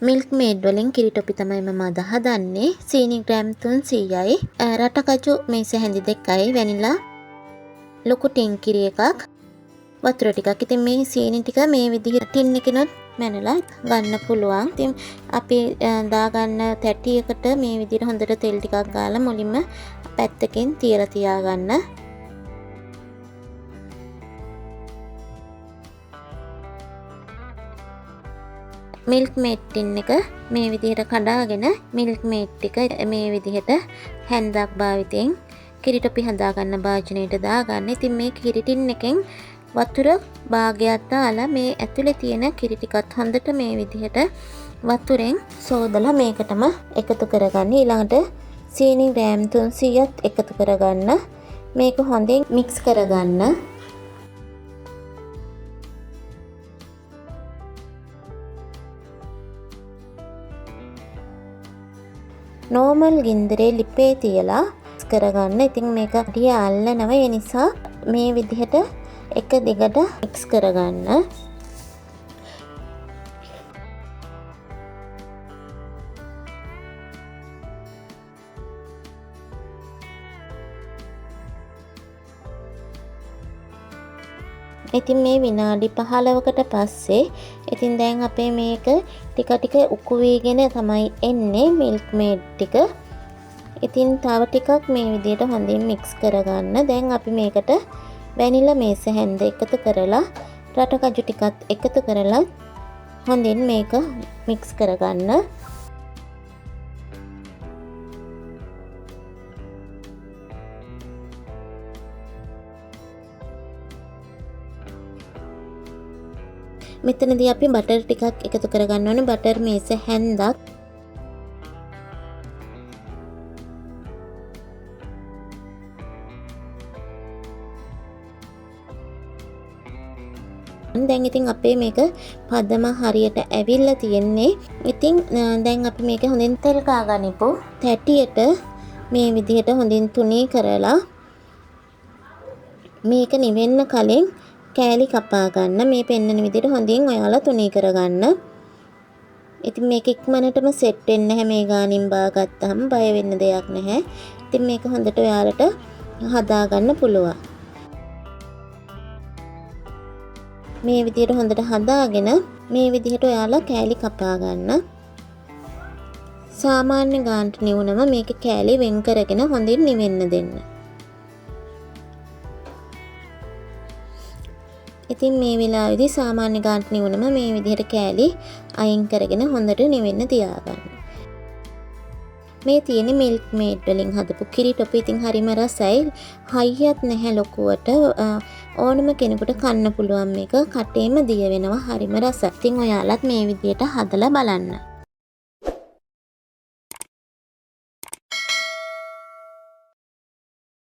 Milk made වලින් කිරි ටොපි තමයි මම අද හදන්නේ. සීනි ග්‍රෑම් 300යි. රටකජු මේස හැඳි 2යි. වැනිලා ලොකු ටින් කිරි එකක්. වතුර ටිකක්. ඉතින් මේ සීනි ටික මේ විදිහට ටින් එකකිනුත් මැනලා ගන්න පුළුවන්. ඉතින් අපි දාගන්න තැටියකට මේ විදිහට හොඳට තෙල් ටිකක් ගාලා මුලින්ම පැත්තකින් තියලා තියාගන්න. මිල්ක් මේඩ් ටින් එක මේ විදිහට කඩාගෙන මිල්ක් මේඩ් ටික මේ විදිහට හැන්දක් භාවිතයෙන් කිරි ටොපි හදාගන්න භාජනයට දාගන්න. ඉතින් මේ කිරි ටින් එකෙන් වතුර භාගයක් දාලා මේ ඇතුලේ තියෙන කිරි ටිකත් හොඳට මේ විදිහට වතුරෙන් සෝදලා මේකටම එකතු කරගන්න. ඊළඟට සීනි ග්‍රෑම් 300ත් එකතු කරගන්න. මේක හොඳින් මික්ස් කරගන්න. නෝමල් ගින්දරේ ලිපේ තියලා කරගන්න. ඉතින් මේක ටික අල්ලනවා. ඒ නිසා මේ විදිහට එක දිගට මික්ස් කරගන්න. ඉතින් මේ විනාඩි 15කට පස්සේ ඉතින් දැන් අපේ මේක ටික ටික උකු වීගෙන තමයි එන්නේ මිල්ක් මේඩ් ටික. ඉතින් තව ටිකක් මේ විදිහට හොඳින් මික්ස් කරගන්න. දැන් අපි මේකට වැනිලා මේස හැන්ද එකතු කරලා රටකජු ටිකත් එකතු කරලා හොඳින් මේක මික්ස් කරගන්න. මෙතනදී අපි බටර් ටිකක් එකතු කරගන්න ඕනේ. බටර් මේස හැන්දක්. දැන් ඉතින් අපේ මේක පදම හරියට ඇවිල්ලා තියෙන්නේ. ඉතින් දැන් අපි මේක හොඳින් තෙල් කාගනිපු තැටියට මේ විදිහට හොඳින් තුනී කරලා මේක නිවෙන්න කලින් කෑලි කපා ගන්න. මේ පෙන්නන විදිහට හොඳින් ඔයාලා තුනී කරගන්න. ඉතින් මේක ඉක්මනටම සෙට් වෙන්නේ නැහැ. මේ ගානින් බාගත්තාම බය වෙන්න දෙයක් නැහැ. ඉතින් මේක හොඳට ඔයාලට හදා ගන්න පුළුවන්. මේ විදිහට හොඳට හදාගෙන මේ විදිහට ඔයාලා කෑලි කපා ගන්න. සාමාන්‍ය ගානට නිවුනම මේක කෑලි වෙන් කරගෙන හොඳින් නිවෙන්න දෙන්න. ඉතින් මේ වෙලාවේදී සාමාන්‍ය ගානට නිවුනම මේ විදිහට කෑලි අයින් කරගෙන හොඳට නිවෙන්න තියාගන්න. මේ තියෙන මිල්ක් මේඩ් වලින් හදපු කිරි ටොපි. ඉතින් හරිම රසයි. හයියක් නැහැ ලොකුවට. ඕනම කෙනෙකුට කන්න පුළුවන් මේක. කටේම දිය වෙනවා. හරිම රසයි. ඉතින් ඔයාලත් මේ විදිහට හදලා බලන්න.